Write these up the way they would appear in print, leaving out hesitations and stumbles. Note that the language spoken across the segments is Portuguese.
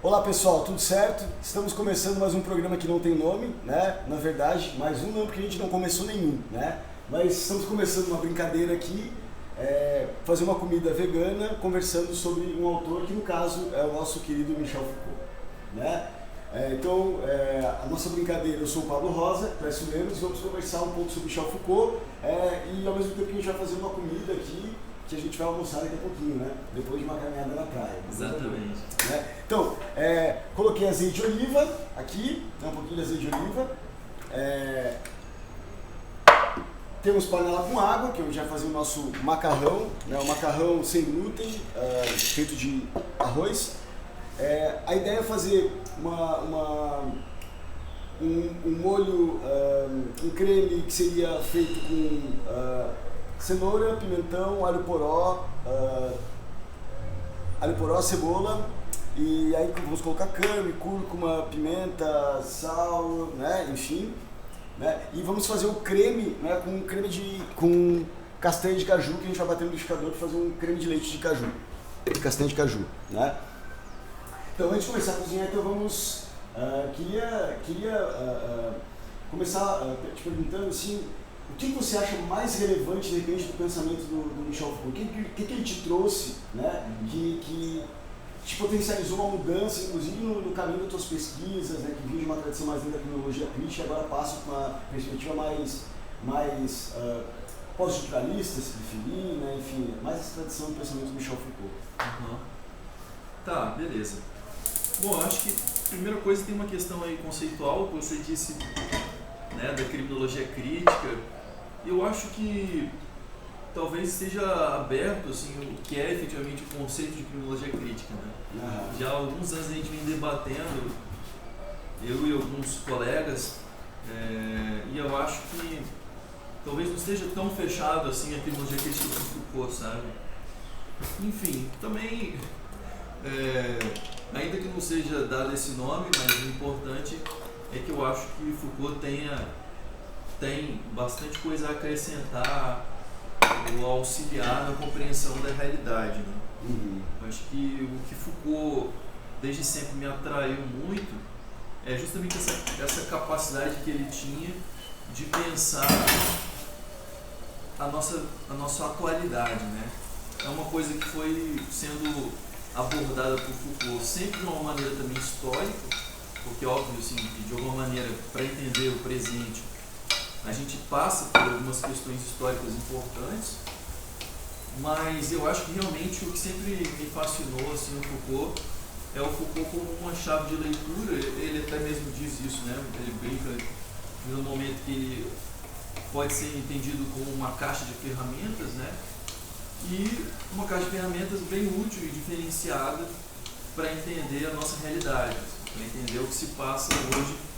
Olá pessoal, tudo certo? Estamos começando mais um programa que não tem nome, né? Na verdade, mais um não, porque a gente não começou nenhum, né? Mas estamos começando uma brincadeira aqui, fazer uma comida vegana, conversando sobre um autor que no caso é o nosso querido Michel Foucault, né? A nossa brincadeira, eu sou o Pablo Rosa, brasileiros, vamos conversar um pouco sobre Michel Foucault e ao mesmo tempo a gente vai fazer uma comida aqui que a gente vai almoçar daqui a pouquinho, né? Depois de uma caminhada na praia. Exatamente. Né? Então, coloquei azeite de oliva aqui, um pouquinho de azeite de oliva. Temos panela com água, que a gente vai fazer o nosso macarrão, né? O macarrão sem glúten, feito de arroz. A ideia é fazer um molho, um creme que seria feito com cenoura, pimentão, alho poró, cebola, e aí vamos colocar carne, cúrcuma, pimenta, sal, né, enfim, né, e vamos fazer o creme, né, com castanha de caju, que a gente vai bater no liquidificador para fazer um creme de leite de caju, de castanha de caju, né. Então, antes de começar a cozinhar, então vamos, queria começar te perguntando assim, o que você acha mais relevante, de repente, do pensamento do Michel Foucault? O que ele te trouxe, né, que te potencializou uma mudança, inclusive no caminho das tuas pesquisas, né, que vinha de uma tradição mais da criminologia crítica e agora passa para uma perspectiva mais pós-estruturalista, se preferir, né, enfim, mais essa tradição do pensamento do Michel Foucault. Uhum. Tá, beleza. Bom, acho que a primeira coisa tem uma questão aí conceitual, que você disse, né, da criminologia crítica. Eu acho que talvez esteja aberto assim, o que é efetivamente o conceito de criminologia crítica. Né? Uhum. Já há alguns anos a gente vem debatendo, eu e alguns colegas, e eu acho que talvez não esteja tão fechado assim a criminologia crítica do Foucault, sabe? Enfim, também, ainda que não seja dado esse nome, mas o importante é que eu acho que Foucault tem bastante coisa a acrescentar ou auxiliar na compreensão da realidade. Né? Uhum. Eu acho que o que Foucault desde sempre me atraiu muito é justamente essa capacidade que ele tinha de pensar a nossa atualidade. Né? É uma coisa que foi sendo abordada por Foucault sempre de uma maneira também histórica, porque óbvio assim, que de alguma maneira, para entender o presente, a gente passa por algumas questões históricas importantes, mas eu acho que realmente o que sempre me fascinou assim, no Foucault é o Foucault como uma chave de leitura. Ele até mesmo diz isso, né? Ele brinca no momento que ele pode ser entendido como uma caixa de ferramentas, né? E uma caixa de ferramentas bem útil e diferenciada para entender a nossa realidade, para entender o que se passa hoje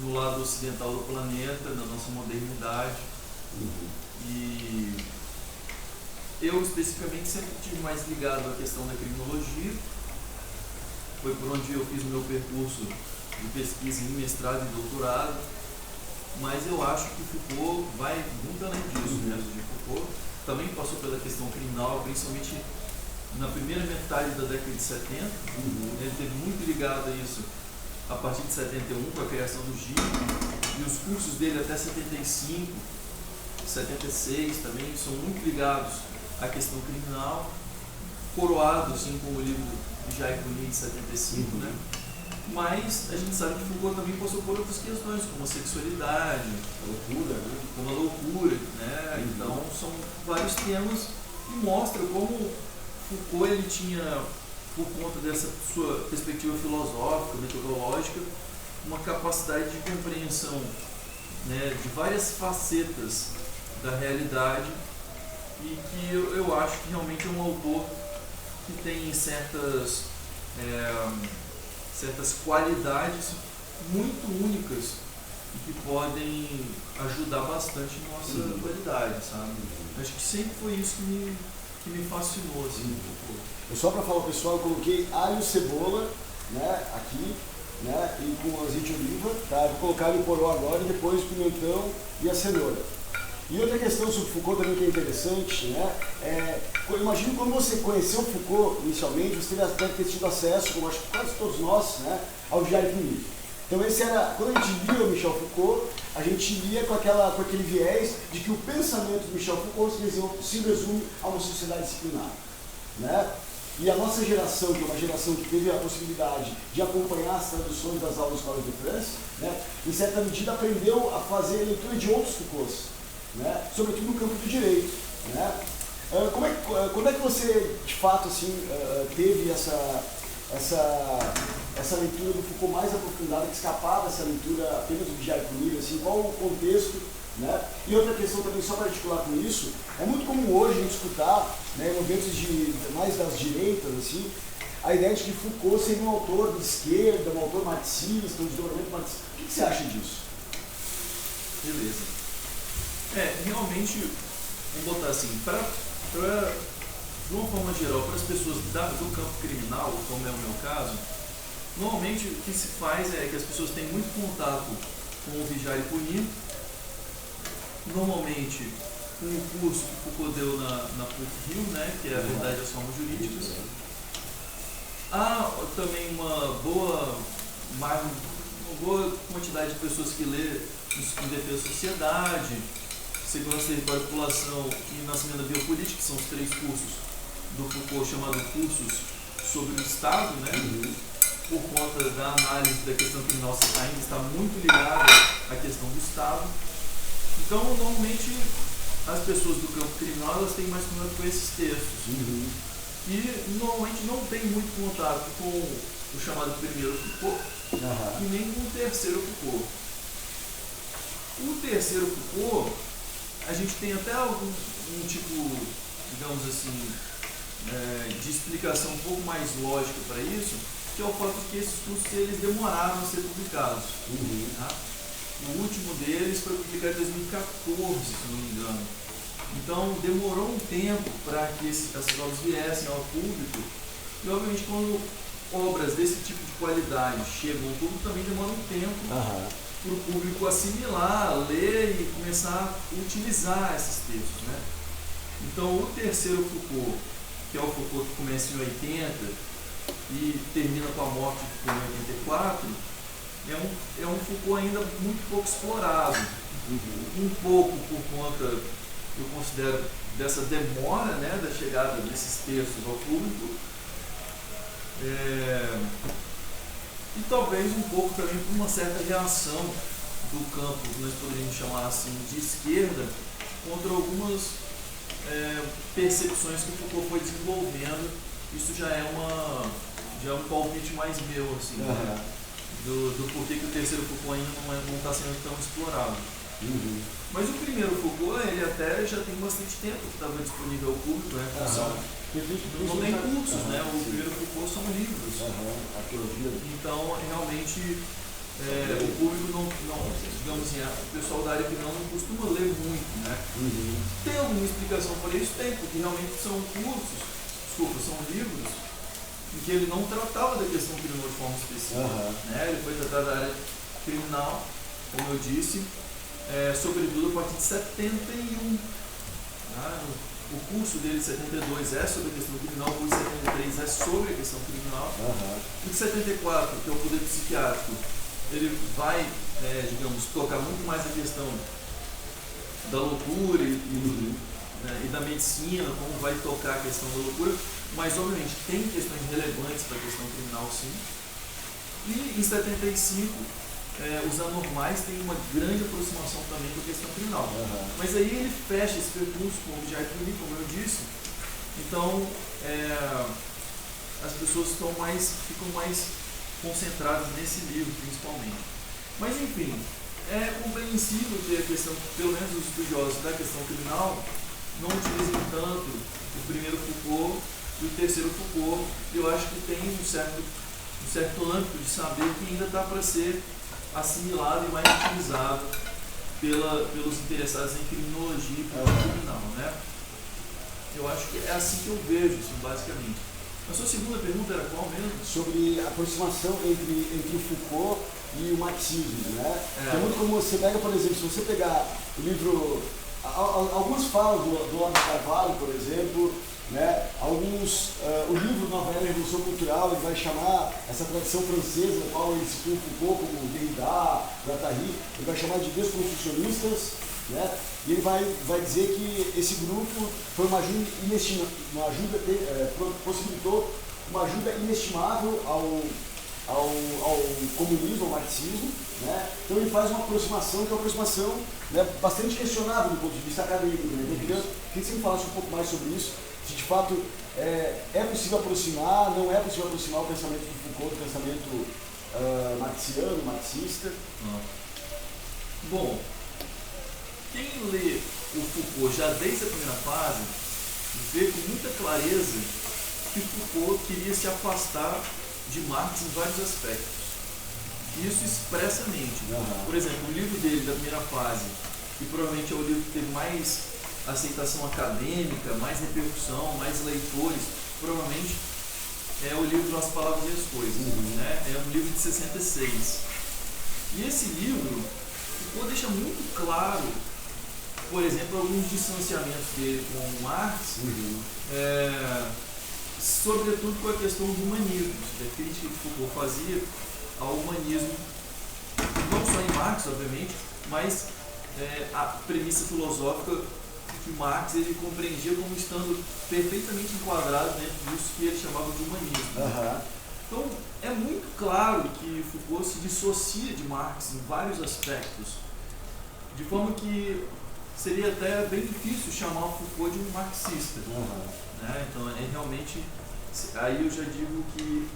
no lado ocidental do planeta, na nossa modernidade. Uhum. E eu especificamente sempre estive mais ligado à questão da criminologia. Foi por onde eu fiz o meu percurso de pesquisa em mestrado e doutorado. Mas eu acho que Foucault vai muito além disso mesmo. De Foucault também passou pela questão criminal, principalmente na primeira metade da década de 70. Ele esteve muito ligado a isso a partir de 71, com a criação do GIG, e os cursos dele até 75, 76 também são muito ligados à questão criminal, coroado assim, com o livro de Jacques Bonny de 75, né? Mas a gente sabe que Foucault também passou por outras questões, como a sexualidade, A loucura, né? como a loucura, né? Então são vários temas que mostram como Foucault ele tinha, por conta dessa sua perspectiva filosófica, metodológica, uma capacidade de compreensão, né, de várias facetas da realidade, e que eu acho que realmente é um autor que tem certas qualidades muito únicas e que podem ajudar bastante em nossa atualidade, sabe? Acho que sempre foi isso que me fascinou, assim, um pouco. Só para falar, pessoal, eu coloquei alho, cebola, né, aqui, né, e com azeite de oliva, tá? Vou colocar alho poró agora e depois o pimentão e a cenoura. E outra questão sobre Foucault também que é interessante, né, eu imagino quando você conheceu Foucault inicialmente, você deve ter tido acesso, como acho que quase todos nós, né, ao Vigiar e Punir. Então esse era, quando a gente lia o Michel Foucault, a gente lia com aquele viés de que o pensamento do Michel Foucault se resume a uma sociedade disciplinar, né? E a nossa geração, que é uma geração que teve a possibilidade de acompanhar as traduções das aulas do Collège de France, né, em certa medida aprendeu a fazer leitura de outros Foucaults, né, sobretudo no campo do direito, né? Quando é que você, de fato, assim, teve essa leitura do Foucault mais aprofundada, que escapava dessa leitura apenas do Vigiar e Punir, assim, qual o contexto, né? E outra questão também, só para articular com isso, é muito comum hoje a gente escutar, né, em movimentos mais das direitas, assim, a ideia de que Foucault seria um autor de esquerda, um autor marxista, um desdobramento marxista. O que você acha disso? Beleza. Realmente, vamos botar assim, de uma forma geral, para as pessoas do campo criminal, como é o meu caso, normalmente o que se faz é que as pessoas têm muito contato com o Vigiar e Punir, normalmente com o curso que Foucault deu na PUC-Rio, né, que é a Verdade das Formas Jurídicas. Há também uma boa quantidade de pessoas que lê em Defesa da Sociedade, Segurança, Território e População e Nascimento da Biopolítica, que são os 3 cursos do Foucault, chamados cursos sobre o Estado, né? Por conta da análise da questão criminal ainda está muito ligada à questão do Estado. Então, normalmente, as pessoas do campo criminal elas têm mais contato com esses textos. E, normalmente, não tem muito contato com o chamado primeiro Foucault e nem com o terceiro Foucault. O terceiro Foucault, a gente tem até um tipo, digamos assim, de explicação um pouco mais lógica para isso, que é o fato de que esses cursos eles demoraram a ser publicados. Tá? O último deles foi publicado em 2014, se não me engano. Então demorou um tempo para que essas obras viessem ao público, e obviamente quando obras desse tipo de qualidade chegam ao público também demora um tempo para o público assimilar, ler e começar a utilizar esses textos, né? Então o terceiro Foucault, que é o Foucault que começa em 80 e termina com a morte de Foucault em 84, é um Foucault ainda muito pouco explorado, um pouco por conta, eu considero, dessa demora, né, da chegada desses textos ao público, e talvez um pouco também por uma certa reação do campo, que nós poderíamos chamar assim, de esquerda, contra algumas percepções que o Foucault foi desenvolvendo. Isso já é um palpite mais meu, assim, né? do porquê que o terceiro Foucault ainda não está sendo tão explorado. Mas o primeiro Foucault, ele até já tem bastante tempo que estava disponível ao público, né? Não tem cursos, né? O primeiro Foucault são livros. Então, realmente, o público não, digamos assim, o pessoal da área criminal não costuma ler muito, né? Tem alguma explicação para isso? Tem, porque realmente são livros em que ele não tratava da questão criminal de forma específica. Né? Ele foi tratado da área criminal, como eu disse, sobretudo a partir de 71. O curso dele de 72 é sobre a questão criminal, o curso de 73 é sobre a questão criminal. O de 74, que é o poder psiquiátrico, ele vai, digamos, tocar muito mais a questão da loucura e da medicina, como vai tocar a questão da loucura, mas obviamente tem questões relevantes para a questão criminal, sim. E em 75, os anormais têm uma grande aproximação também com a questão criminal. Mas aí ele fecha esse percurso com o Vigiar e Punir, como eu disse. Então, as pessoas ficam mais concentradas nesse livro, principalmente. Mas, enfim, é compreensível ter a questão, pelo menos os estudiosos da questão criminal, não utilizem tanto o primeiro Foucault e o terceiro Foucault. Eu acho que tem um certo âmbito de saber que ainda está para ser assimilado e mais utilizado pelos interessados em criminologia e criminal, né? Eu acho que é assim que eu vejo isso, basicamente. A sua segunda pergunta era qual mesmo? Sobre a aproximação entre o Foucault e o marxismo, né? É muito como você pega, por exemplo, se você pegar o livro, algumas falas do Olavo de Carvalho, por exemplo, né? temos o livro Nova Era Revolução Cultural, ele vai chamar essa tradição francesa, na qual ele se Foucault como Derrida, Guattari, ele vai chamar de desconstrucionistas, né? E ele vai dizer que esse grupo foi uma ajuda possibilitou uma ajuda inestimável ao comunismo, ao marxismo, né? Então ele faz uma aproximação que é uma aproximação, né, bastante questionável do ponto de vista acadêmico, né? Eu queria que você me falasse um pouco mais sobre isso, se de fato é possível aproximar, não é possível aproximar o pensamento de Foucault do pensamento marxiano, marxista. Bom, quem lê o Foucault já desde a primeira fase vê com muita clareza que Foucault queria se afastar de Marx em vários aspectos. Isso expressamente. Por exemplo, o livro dele da primeira fase, que provavelmente é o livro que teve mais aceitação acadêmica, mais repercussão, mais leitores, provavelmente é o livro As Palavras e as Coisas. Né? É um livro de 66. E esse livro, Foucault deixa muito claro, por exemplo, alguns distanciamentos dele com Marx, sobretudo com a questão do humanismo, a crítica que Foucault fazia ao humanismo, não só em Marx, obviamente, mas a premissa filosófica que Marx ele compreendia como estando perfeitamente enquadrado dentro disso que ele chamava de humanismo. Então, é muito claro que Foucault se dissocia de Marx em vários aspectos, de forma que seria até bem difícil chamar o Foucault de um marxista. Né? Então, realmente, aí eu já digo que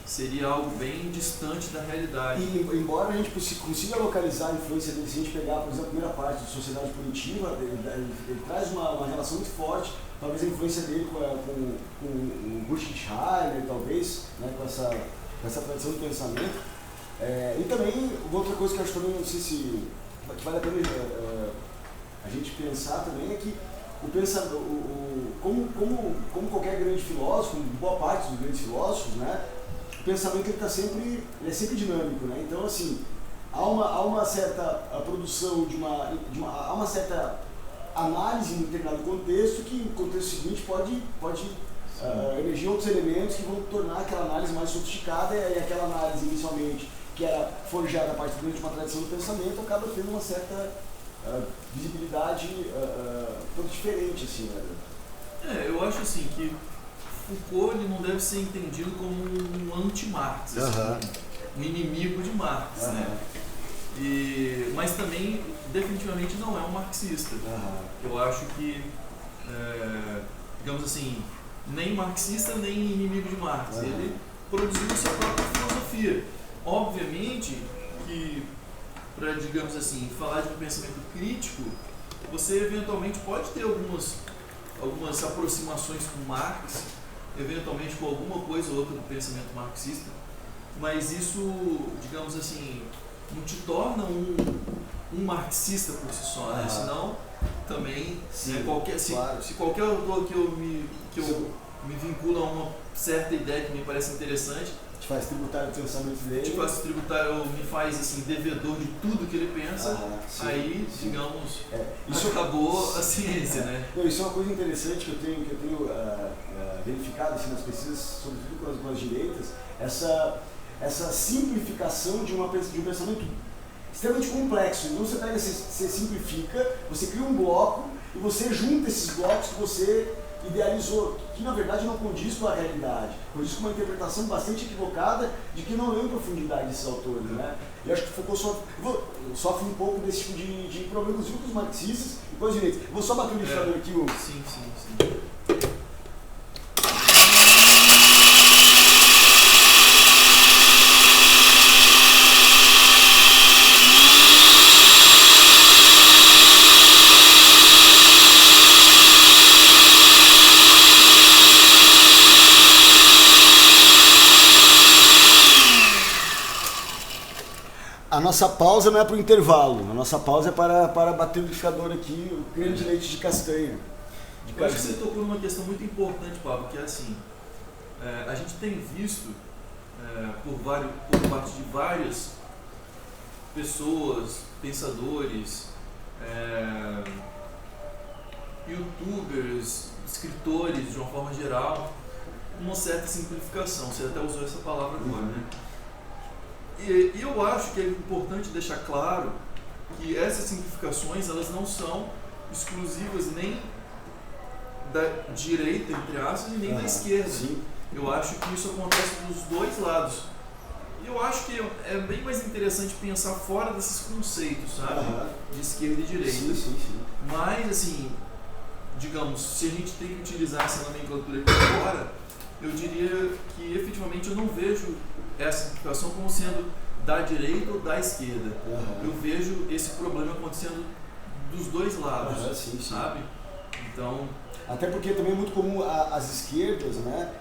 seria algo bem distante da realidade. E embora a gente consiga localizar a influência dele, se a gente pegar, por exemplo, a primeira parte de Sociedade Punitiva, ele traz uma relação muito forte, talvez a influência dele com o Schiller, talvez, né, com essa tradição do pensamento. E também, uma outra coisa que eu acho também, não sei se que vale a pena a gente pensar também, é que o pensamento, como qualquer grande filósofo, como boa parte dos grandes filósofos, né, o pensamento ele é sempre dinâmico, né? Então, assim, há uma certa produção há uma certa análise em determinado contexto que, no contexto seguinte, pode emergir outros elementos que vão tornar aquela análise mais sofisticada, e aquela análise, inicialmente, que era forjada a partir de uma tradição do pensamento, acaba tendo uma certa visibilidade todo diferente, assim, né? Eu acho assim que Foucault ele não deve ser entendido como um anti-Marx, assim, um inimigo de Marx, né? Mas também definitivamente não é um marxista. Eu acho que, digamos assim, nem marxista nem inimigo de Marx. Ele produziu a sua própria filosofia. Obviamente que, para, digamos assim, falar de um pensamento crítico, você eventualmente pode ter algumas aproximações com Marx, eventualmente com alguma coisa ou outra do pensamento marxista, mas isso, digamos assim, não te torna um marxista por si só, né? Senão também, sim, né, claro. se qualquer autor que eu me vincula a uma certa ideia que me parece interessante, te faz tributário do pensamento dele, te faz tributário, me faz assim, devedor de tudo que ele pensa, aí, digamos, isso acabou a ciência, né? Não, isso é uma coisa interessante que eu tenho verificado assim, nas pesquisas, sobretudo com as direitas, essa simplificação de um pensamento extremamente complexo. Então você pega, você simplifica, você cria um bloco e você junta esses blocos que você idealizou, que na verdade não condiz com a realidade, condiz com uma interpretação bastante equivocada de que não lê em profundidade esses autores, né? Eu acho que Foucault sofre um pouco desse tipo de problema, inclusive com os marxistas e com as direitas. Vou só bater o liquidificador aqui, Hugo. Sim. A nossa pausa não é para o intervalo, a nossa pausa é para bater o liquidificador aqui, o creme de leite de castanha. Eu acho que você tocou numa questão muito importante, Pablo, que é assim, a gente tem visto por parte de várias pessoas, pensadores, youtubers, escritores de uma forma geral, uma certa simplificação. Você até usou essa palavra agora, né? E eu acho que é importante deixar claro que essas simplificações, elas não são exclusivas nem da direita, entre aspas, e nem da esquerda. Sim. Eu acho que isso acontece dos dois lados. E eu acho que é bem mais interessante pensar fora desses conceitos, sabe? De esquerda e direita. Sim. Mas, assim, digamos, se a gente tem que utilizar essa nomenclatura aqui agora, eu diria que efetivamente eu não vejo essa simplificação como sendo da direita ou da esquerda. Eu vejo esse problema acontecendo dos dois lados, sabe? Então... Até porque também é muito comum as esquerdas, né,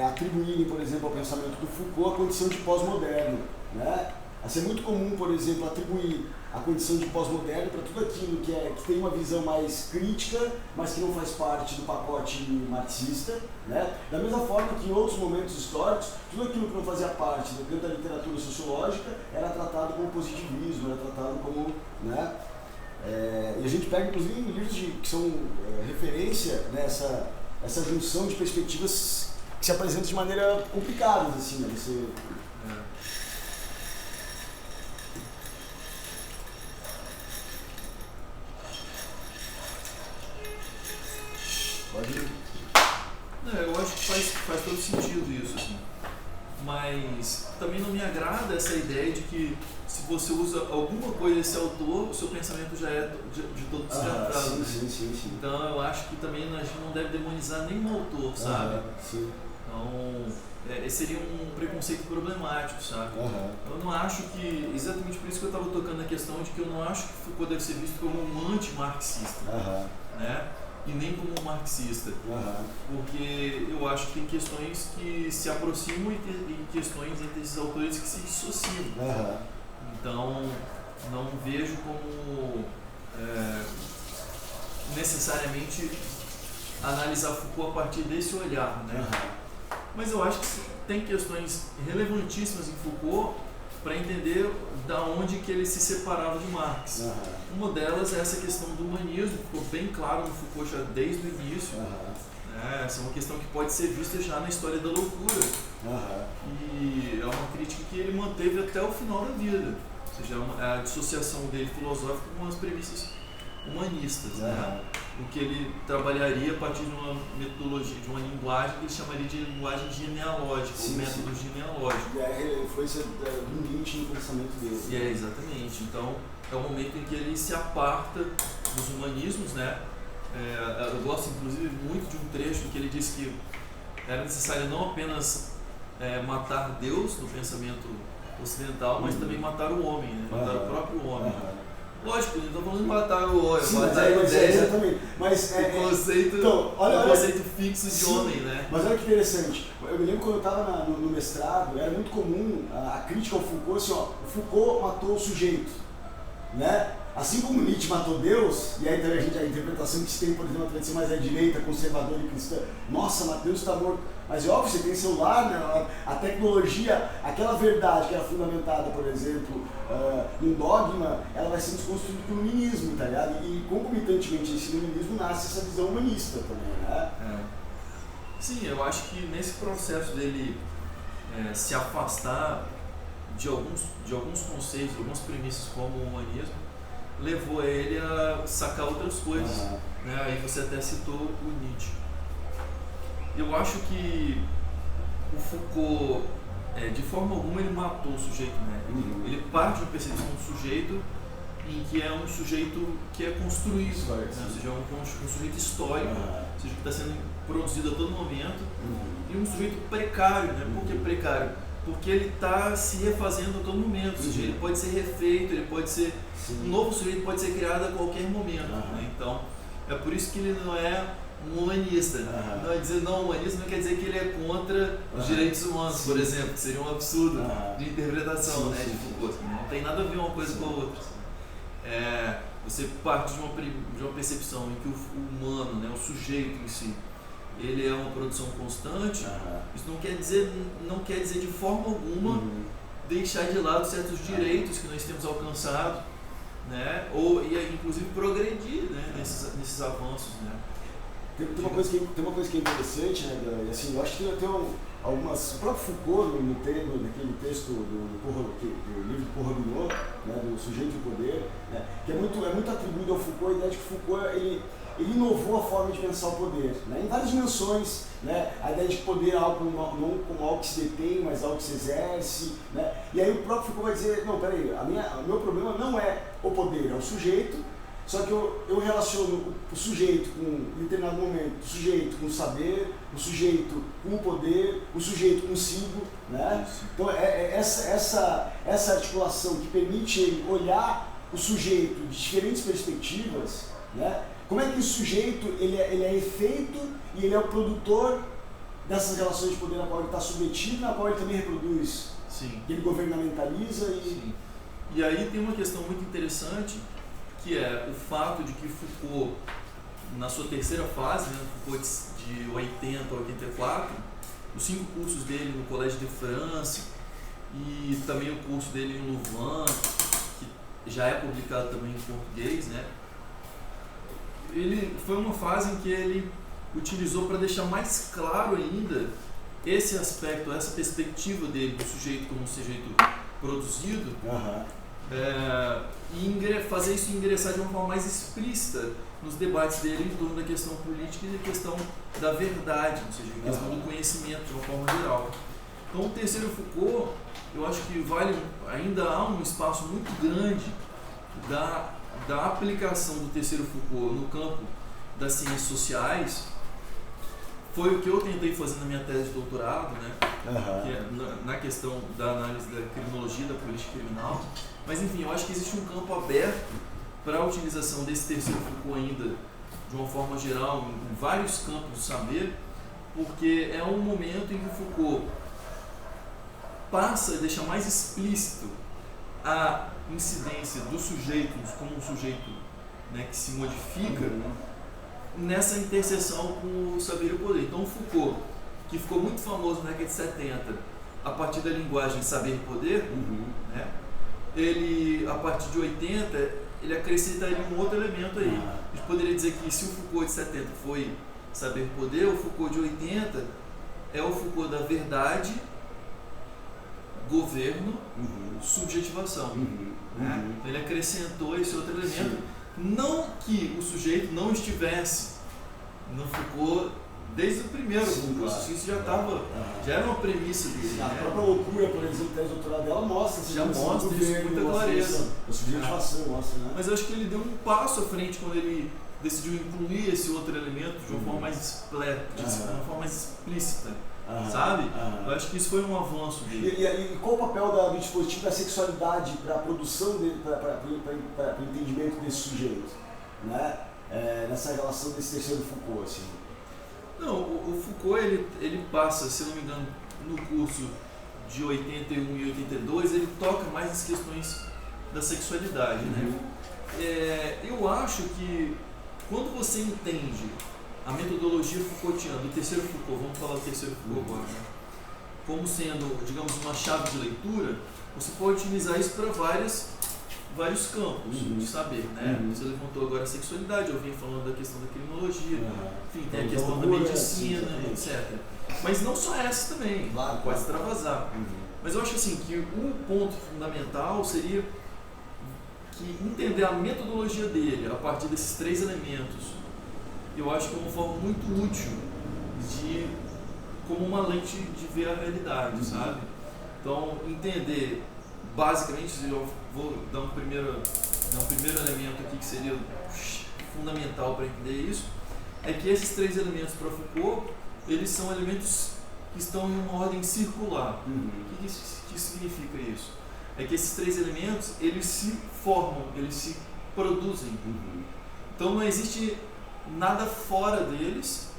atribuírem, por exemplo, ao pensamento do Foucault a condição de pós-moderno, né? Assim, é muito comum, por exemplo, atribuir a condição de pós-moderno para tudo aquilo que tem uma visão mais crítica, mas que não faz parte do pacote marxista, né? Da mesma forma que em outros momentos históricos, tudo aquilo que não fazia parte dentro da literatura sociológica era tratado como positivismo, era tratado como, né? E a gente pega, inclusive, em livros que são referência nessa essa junção de perspectivas que se apresentam de maneira complicada, assim, né? Eu acho que faz todo sentido isso, assim. Mas também não me agrada essa ideia de que se você usa alguma coisa desse autor, o seu pensamento já é de todo descartado, né? Sim. Então eu acho que também a gente não deve demonizar nenhum autor, sabe? Então, esse seria um preconceito problemático, sabe? Eu não acho que, exatamente por isso que eu estava tocando na questão de que eu não acho que Foucault deve ser visto como um anti-marxista, né? E nem como um marxista, porque eu acho que tem questões que se aproximam e questões entre esses autores que se dissociam. Então, não vejo como necessariamente analisar Foucault a partir desse olhar, né? Mas eu acho que tem questões relevantíssimas em Foucault para entender da onde que ele se separava de Marx. Uma delas é essa questão do humanismo, ficou bem claro no Foucault já desde o início. Essa é uma questão que pode ser vista já na História da Loucura. E é uma crítica que ele manteve até o final da vida. Ou seja, a dissociação dele filosófica com as premissas humanistas, né? O que ele trabalharia a partir de uma metodologia, de uma linguagem que ele chamaria de linguagem genealógica, ou método genealógico. E a influência do Nietzsche no pensamento dele. Exatamente. Então, é o momento em que ele se aparta dos humanismos, né? Eu gosto, inclusive, muito de um trecho em que ele diz que era necessário não apenas matar Deus no pensamento ocidental, mas também matar o homem, né? Matar o próprio homem. Lógico, não estou falando de matar o homem, matar a ideia, exatamente. Mas o conceito, então, olha, conceito fixo de homem, né? Mas olha que interessante, eu me lembro quando eu estava no mestrado, era muito comum a crítica ao Foucault, assim, ó, o Foucault matou o sujeito, né? Assim como Nietzsche matou Deus, e aí também a interpretação que se tem, por exemplo, a tradição mais à direita, conservadora e cristã, nossa, mas Deus está morto. Mas é óbvio, você tem celular, né? A tecnologia, aquela verdade que era fundamentada, por exemplo, em dogma, ela vai sendo desconstruída pelo iluminismo, tá ligado? E concomitantemente esse iluminismo nasce essa visão humanista também, né? Sim, eu acho que nesse processo dele se afastar de alguns conceitos, algumas premissas como o humanismo, levou ele a sacar outras coisas, né? Aí você até citou o Nietzsche. Eu acho que o Foucault, de forma alguma, ele matou o sujeito, né? Ele parte de uma percepção do sujeito em que é um sujeito que é construído, né? Ou seja, um sujeito histórico, ou seja, que está sendo produzido a todo momento, e um sujeito precário, né? Por que precário? Porque ele está se refazendo a todo momento, ou seja, ele pode ser refeito, ele pode ser... Um novo sujeito pode ser criado a qualquer momento, né? Então, é por isso que ele não é um humanista. Não é dizer não humanista não quer dizer que ele é contra os direitos humanos, por exemplo, que seria um absurdo de interpretação, né, de Foucault. Não tem nada a ver uma coisa com a outra. Você parte de uma percepção em que o humano, né, o sujeito em si, ele é uma produção constante. Isso não quer dizer de forma alguma deixar de lado certos direitos que nós temos alcançado, né, ou inclusive progredir, né, nesses avanços, né. Tem uma coisa que é interessante, né, assim, eu acho que tem algumas... O próprio Foucault, naquele texto do livro Paul Robinot, né, do Sujeito e o Poder, né, que é muito atribuído ao Foucault a ideia de que Foucault ele inovou a forma de pensar o poder, né, em várias dimensões, né, a ideia de poder é algo não como algo que se detém, mas algo que se exerce, né, e aí o próprio Foucault vai dizer, não, peraí, o meu problema não é o poder, é o sujeito. Só que eu relaciono o sujeito com, em determinado momento, o sujeito com o saber, o sujeito com o poder, o sujeito consigo, né? Então essa articulação que permite ele olhar o sujeito de diferentes perspectivas, né? Como é que o sujeito ele é efeito e ele é o produtor dessas relações de poder na qual ele está submetido, na qual ele também reproduz. Sim. Ele governamentaliza e... Sim. E aí tem uma questão muito interessante, que é o fato de que Foucault, na sua terceira fase, né, Foucault de 80 a 84, os 5 cursos dele no Collège de France e também o curso dele em Louvain, que já é publicado também em português, né, ele foi uma fase em que ele utilizou para deixar mais claro ainda esse aspecto, essa perspectiva dele do sujeito como um sujeito produzido. E fazer isso ingressar de uma forma mais explícita nos debates dele em torno da questão política e da questão da verdade, ou seja, a questão do conhecimento de uma forma geral. Então o terceiro Foucault, eu acho que ainda há um espaço muito grande da aplicação do terceiro Foucault no campo das ciências sociais. Foi o que eu tentei fazer na minha tese de doutorado, né? Que é na questão da análise da criminologia, da política criminal. Mas enfim, eu acho que existe um campo aberto para a utilização desse terceiro Foucault ainda, de uma forma geral, em vários campos do saber, porque é um momento em que Foucault passa a deixar mais explícito a incidência dos sujeitos como um sujeito, né, que se modifica nessa interseção com o saber e o poder. Então Foucault, que ficou muito famoso na década de 70, a partir da linguagem saber e poder, né, ele, a partir de 80, ele acrescentaria um outro elemento aí. A gente poderia dizer que se o Foucault de 70 foi saber e poder, o Foucault de 80 é o Foucault da verdade, governo, subjetivação. Né? Então ele acrescentou esse outro elemento. Sim. Não que o sujeito não estivesse no Foucault desde o primeiro curso, isso já estava, já era uma premissa dele. A própria loucura, por exemplo, da doutorado dela mostra, já mostra isso com muita clareza. A subjetivação mostra, né? Mas eu acho que ele deu um passo à frente quando ele decidiu incluir esse outro elemento de uma forma mais expleta, de uma forma mais explícita. Sabe? Eu acho que isso foi um avanço dele. E qual o papel do dispositivo da sexualidade para a produção dele, para o entendimento desse sujeito, né? Nessa relação desse terceiro Foucault, assim? Não, o Foucault ele passa, se não me engano, no curso de 81 e 82, ele toca mais as questões da sexualidade, né? Eu acho que quando você entende a metodologia Foucaultiana, do terceiro Foucault, vamos falar do terceiro Foucault agora, né? Como sendo, digamos, uma chave de leitura, você pode utilizar isso para vários campos de saber, né? Você levantou agora a sexualidade, eu vinha falando da questão da criminologia, enfim, tem a questão da medicina, etc. Mas não só essa também, pode extravasar. Mas eu acho assim que um ponto fundamental seria que entender a metodologia dele a partir desses 3 elementos, eu acho que é uma forma muito útil como uma lente de ver a realidade, sabe? Então, entender, basicamente, eu vou dar um primeiro elemento aqui que seria fundamental para entender isso, é que esses 3 elementos para Foucault, eles são elementos que estão em uma ordem circular. O que significa isso? É que esses 3 elementos, eles se formam, eles se produzem. Então não existe nada fora deles,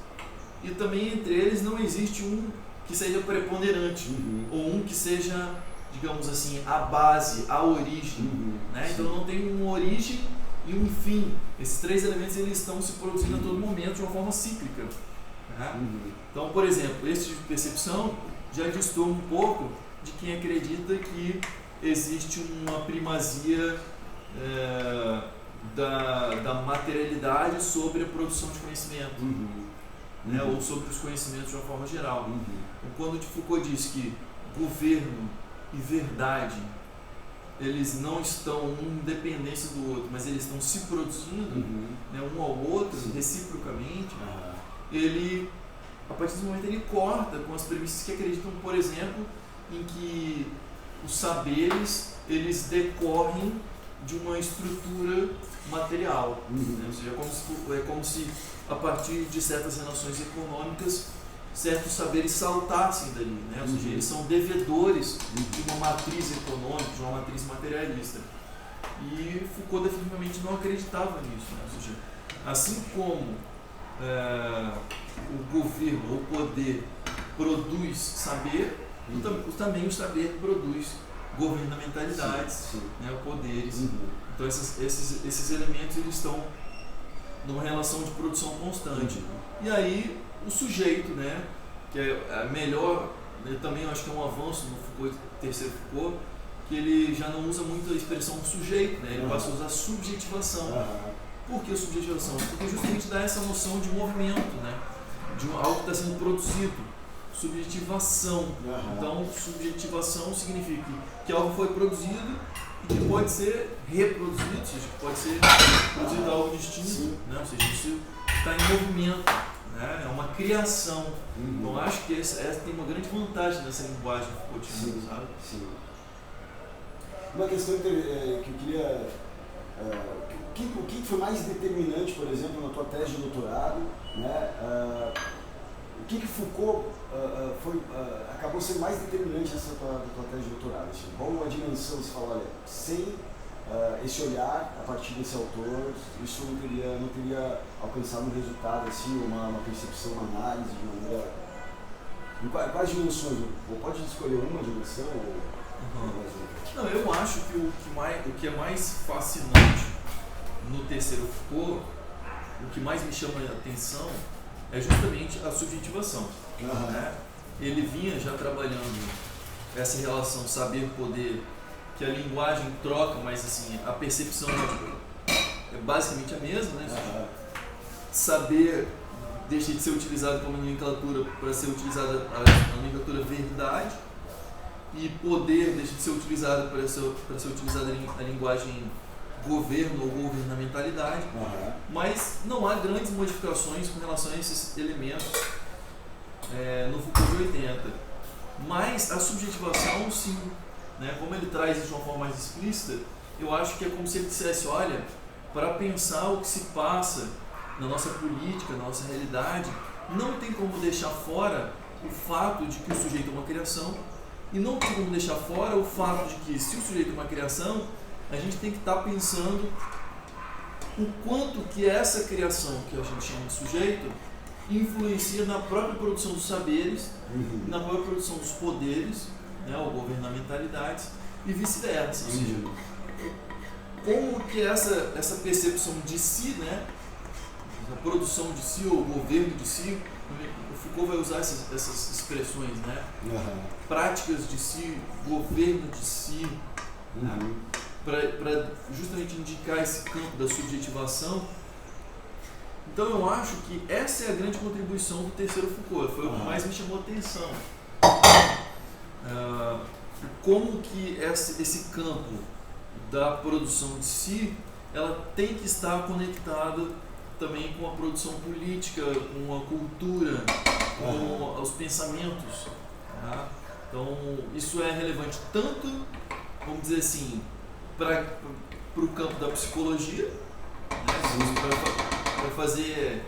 e também entre eles não existe um que seja preponderante, ou um que seja, digamos assim, a base, a origem, né? Então não tem uma origem e um fim. Esses 3 elementos eles estão se produzindo a todo momento de uma forma cíclica, né? Então, por exemplo, esse tipo de percepção já distorce um pouco de quem acredita que existe uma primazia da materialidade sobre a produção de conhecimento. né, ou sobre os conhecimentos de uma forma geral. Uhum. Então, quando Foucault diz que governo e verdade eles não estão um independência do outro, mas eles estão se produzindo, né, um ao outro, reciprocamente, ele, a partir desse momento, ele corta com as premissas que acreditam, por exemplo, em que os saberes eles decorrem de uma estrutura material. Né? Ou seja, é como se a partir de certas relações econômicas certos saberes saltassem dali, né? Ou seja, eles são devedores de uma matriz econômica, de uma matriz materialista. E Foucault definitivamente não acreditava nisso, né? Ou seja, assim como o governo, o poder produz saber, também o saber produz governamentalidades, né? Poderes. Então esses elementos eles estão numa relação de produção constante. E aí o sujeito, né, que é melhor, né, também eu acho que é um avanço no Foucault, terceiro Foucault, que ele já não usa muito a expressão sujeito, né, ele passa a usar subjetivação. Por que subjetivação? Porque justamente dá essa noção de movimento, né, de algo que está sendo produzido. Subjetivação. Então, subjetivação significa que algo foi produzido e que pode ser reproduzido, ou seja, que pode ser produzido algo distinto, né, ou seja, isso está em movimento. É uma criação. Então acho que essa tem uma grande vantagem nessa linguagem Foucaultiana, sabe? Sim. Uma questão que eu queria... o que foi mais determinante, por exemplo, na tua tese de doutorado, né? O que Foucault acabou sendo mais determinante nessa tua tese de doutorado? Assim, qual a dimensão, você fala, olha, sem esse olhar a partir desse autor, isso não teria alcançado um resultado, assim, uma percepção, uma análise de maneira... Quais dimensões? Ou pode escolher uma dimensão? Não, eu acho que o que é mais fascinante no terceiro Foucault, o que mais me chama a atenção é justamente a subjetivação. Né? Ele vinha já trabalhando essa relação saber-poder, que a linguagem troca, mas assim, a percepção é basicamente a mesma, né? Saber deixa de ser utilizado como nomenclatura para ser utilizada a nomenclatura verdade, e poder deixa de ser utilizado para ser utilizada a linguagem governo ou governamentalidade, mas não há grandes modificações com relação a esses elementos no Foucault de 80. Mas a subjetivação, sim, né? Como ele traz isso de uma forma mais explícita, eu acho que é como se ele dissesse, olha, para pensar o que se passa na nossa política, na nossa realidade, não tem como deixar fora o fato de que o sujeito é uma criação, e não tem como deixar fora o fato de que, se o sujeito é uma criação, a gente tem que estar pensando o quanto que essa criação que a gente chama de sujeito influencia na própria produção dos saberes, na própria produção dos poderes, né, ou governamentalidades, e vice-versa. Ou seja, como que essa percepção de si, né, a produção de si ou o governo de si, o Foucault vai usar essas expressões, né, práticas de si, governo de si, para justamente indicar esse campo da subjetivação. Então eu acho que essa é a grande contribuição do terceiro Foucault, foi o que mais me chamou a atenção. Como que esse campo da produção de si, ela tem que estar conectada também com a produção política, com a cultura, com os pensamentos. Tá? Então isso é relevante tanto, vamos dizer assim, para o campo da psicologia, né? Para fazer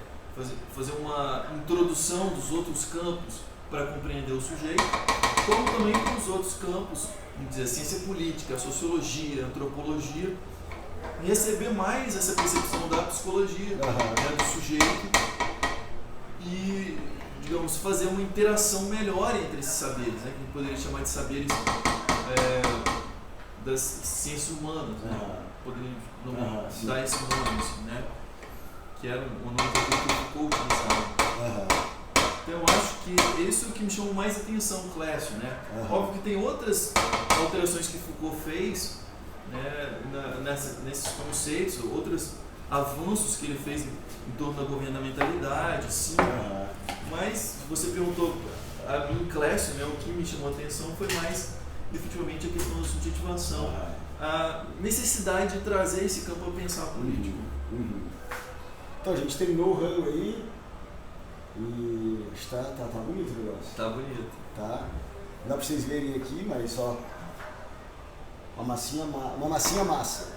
uma introdução dos outros campos para compreender o sujeito, como também para os outros campos, vamos dizer, a ciência política, a sociologia, a antropologia, receber mais essa percepção da psicologia, né, do sujeito, e, digamos, fazer uma interação melhor entre esses saberes, né, que a gente poderia chamar de saberes das ciências humanas, né, poderia dar esse nome, assim, né, que era um nome que o Foucault utilizava. Então eu acho que isso é o que me chamou mais atenção, o Clécio, né? Óbvio que tem outras alterações que Foucault fez, né, nesses conceitos, outras avanços que ele fez em torno da governamentalidade, sim. Mas você perguntou a mim, Clécio, né, o que me chamou a atenção foi mais efetivamente a questão da subjetivação, a necessidade de trazer esse campo a pensar político. Então a gente terminou o ramo aí e está bonito o negócio. Tá bonito. Tá? Não dá pra vocês verem aqui, mas só uma massinha massa.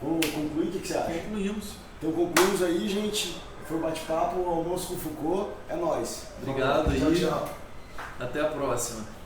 Vamos concluir, o que você acha? Concluímos. Então concluímos aí, gente. Foi um bate-papo, o almoço com o Foucault. É nóis. Obrigado aí. Tchau. Até a próxima.